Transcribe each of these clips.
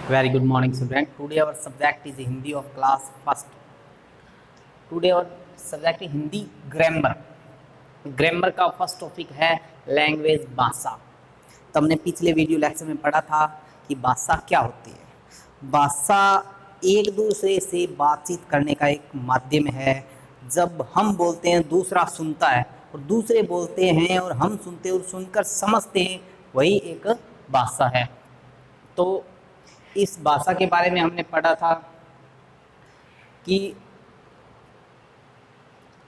Very good morning, student. Today our subject is Hindi of class first. Today our subject is Hindi grammar. Grammar का first topic है language भाषा। तो हमने पिछले video lecture में पढ़ा था कि भाषा क्या होती है। भाषा एक दूसरे से बातचीत करने का एक माध्यम है। जब हम बोलते हैं दूसरा सुनता है और दूसरे बोलते हैं और हम सुनते और सुनकर समझते हैं, वही एक भाषा है। तो इस भाषा के बारे में हमने पढ़ा था कि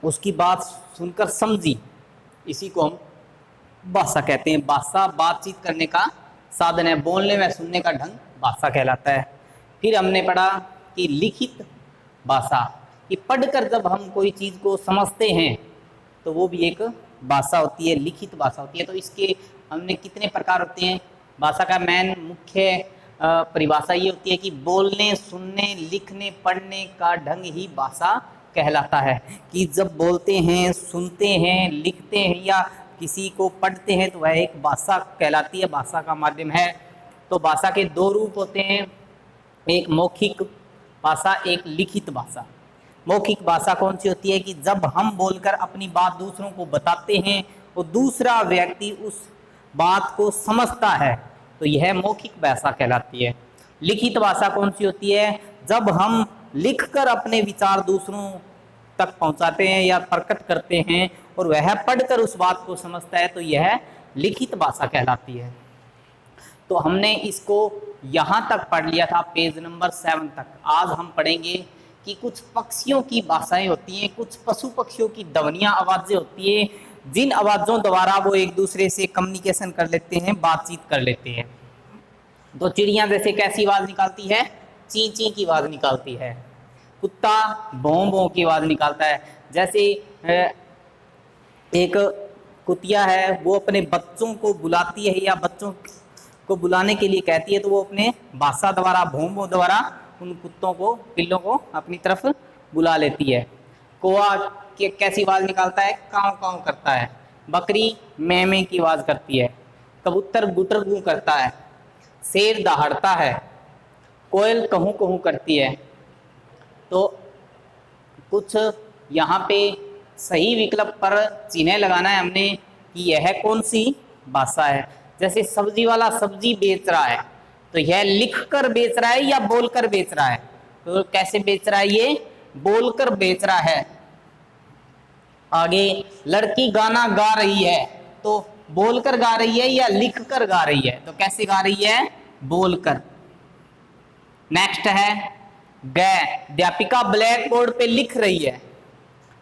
उसकी बात सुनकर समझी, इसी को हम भाषा कहते हैं। भाषा बातचीत करने का साधन है, बोलने में सुनने का ढंग भाषा कहलाता है। फिर हमने पढ़ा कि लिखित भाषा, कि पढ़कर जब हम कोई चीज़ को समझते हैं तो वो भी एक भाषा होती है, लिखित भाषा होती है। तो इसके हमने कितने प्रकार होते हैं। भाषा का मेन मुख्य परिभाषा ये होती है कि बोलने, सुनने, लिखने, पढ़ने का ढंग ही भाषा कहलाता है। कि जब बोलते हैं, सुनते हैं, लिखते हैं या किसी को पढ़ते हैं तो वह एक भाषा कहलाती है, भाषा का माध्यम है। तो भाषा के दो रूप होते हैं, एक मौखिक भाषा, एक लिखित भाषा। मौखिक भाषा कौन सी होती है कि जब हम बोलकर अपनी बात दूसरों को बताते हैं और दूसरा व्यक्ति उस बात को समझता है, तो यह मौखिक भाषा कहलाती है। लिखित भाषा कौन सी होती है, जब हम लिखकर अपने विचार दूसरों तक पहुंचाते हैं या प्रकट करते हैं और वह पढ़कर उस बात को समझता है, तो यह लिखित भाषा कहलाती है। तो हमने इसको यहाँ तक पढ़ लिया था, पेज नंबर 7 तक। आज हम पढ़ेंगे कि कुछ पक्षियों की भाषाएं होती हैं, कुछ पशु पक्षियों की ध्वनियाँ, आवाज़ें होती हैं, जिन आवाज़ों द्वारा वो एक दूसरे से कम्युनिकेशन कर लेते हैं, बातचीत कर लेते हैं। तो चिड़िया जैसे कैसी आवाज़ निकालती है, ची ची की आवाज़ निकालती है। कुत्ता भौं भौं की आवाज़ निकालता है। जैसे एक कुतिया है, वो अपने बच्चों को बुलाती है या बच्चों को बुलाने के लिए कहती है, तो वो अपने भाषा द्वारा, भौं भौं द्वारा उन कुत्तों को, पिल्लों को अपनी तरफ बुला लेती है। कौवा कैसी आवाज़ निकालता है, काँव काँव करता है। बकरी मैं मैं की आवाज़ करती है। कबूतर गुटर गू करता है। शेर दहाड़ता है। कोयल कहूँ कहूँ करती है। तो कुछ यहाँ पे सही विकल्प पर चिन्ह लगाना है हमने कि यह कौन सी भाषा है। जैसे सब्जी वाला सब्जी बेच रहा है, तो यह लिखकर बेच रहा है या बोलकर बेच रहा है। तो कैसे बेच रहा है, ये बोलकर बेच रहा है। आगे लड़की गाना गा रही है, तो बोलकर गा रही है या लिखकर गा रही है। तो कैसे गा रही है, बोलकर। नेक्स्ट है अध्यापिका ब्लैक बोर्ड पे लिख रही है।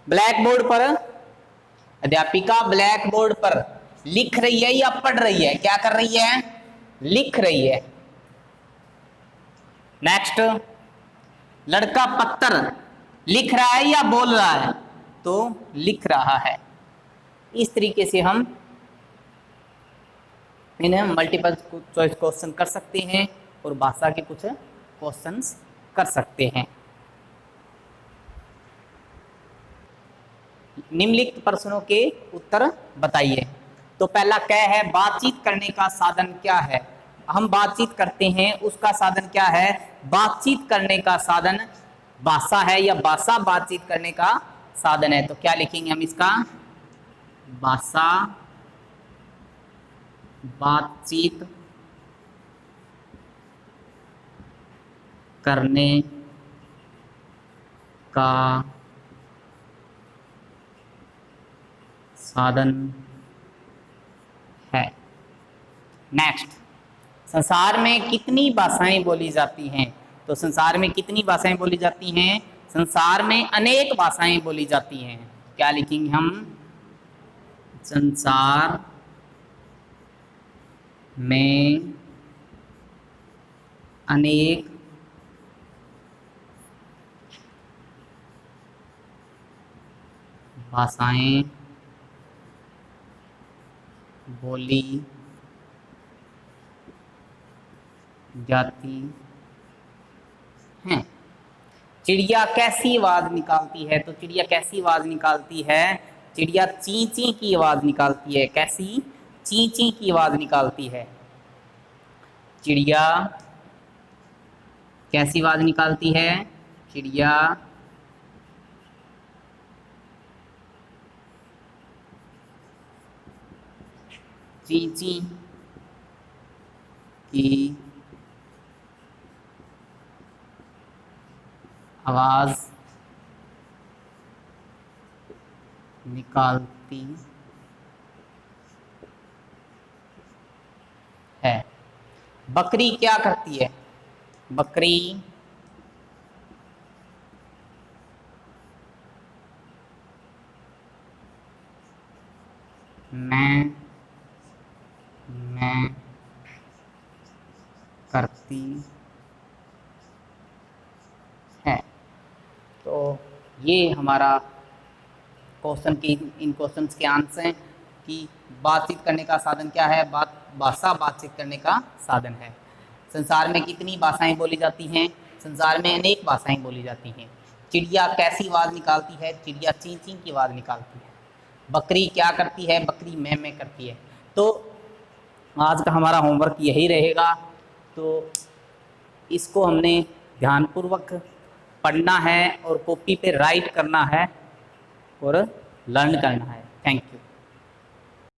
ब्लैक बोर्ड पर अध्यापिका ब्लैक बोर्ड पर लिख रही है या पढ़ रही है, क्या कर रही है, लिख रही है। नेक्स्ट, लड़का पत्थर लिख रहा है या बोल रहा है, तो लिख रहा है। इस तरीके से हम इन्हें मल्टीपल चॉइस क्वेश्चन कर सकते हैं और भाषा के कुछ क्वेश्चंस कर सकते हैं। निम्नलिखित प्रश्नों के उत्तर बताइए। तो पहला क्या है, बातचीत करने का साधन क्या है। हम बातचीत करते हैं, उसका साधन क्या है। बातचीत करने का साधन भाषा है या भाषा बातचीत करने का साधन है। तो क्या लिखेंगे हम इसका, भाषा बातचीत करने का साधन है। नेक्स्ट, संसार में कितनी भाषाएं बोली जाती हैं। तो संसार में कितनी भाषाएं बोली जाती हैं, संसार में अनेक भाषाएं बोली जाती हैं। क्या लिखेंगे हम, संसार में अनेक भाषाएं बोली जाती हैं। चिड़िया कैसी आवाज़ निकालती है। तो चिड़िया कैसी आवाज़ निकालती है, चिड़िया ची ची की आवाज़ निकालती है। कैसी, ची ची की आवाज़ निकालती है। चिड़िया कैसी आवाज निकालती है? चिड़िया ची ची की आवाज निकालती है। बकरी क्या करती है? बकरी मैं करती है। तो ये हमारा क्वेश्चन की इन क्वेश्चंस के आंसर हैं कि बातचीत करने का साधन क्या है। भाषा बातचीत करने का साधन है। संसार में कितनी भाषाएं बोली जाती हैं? संसार में अनेक भाषाएं बोली जाती हैं। चिड़िया कैसी आवाज़ निकालती है? चिड़िया चीं चीं की आवाज़ निकालती है। बकरी क्या करती है? बकरी मैं करती है। तो आज का हमारा होमवर्क यही रहेगा। तो इसको हमने ध्यानपूर्वक पढ़ना है और कॉपी पे राइट करना है और लर्न करना है। Thank you.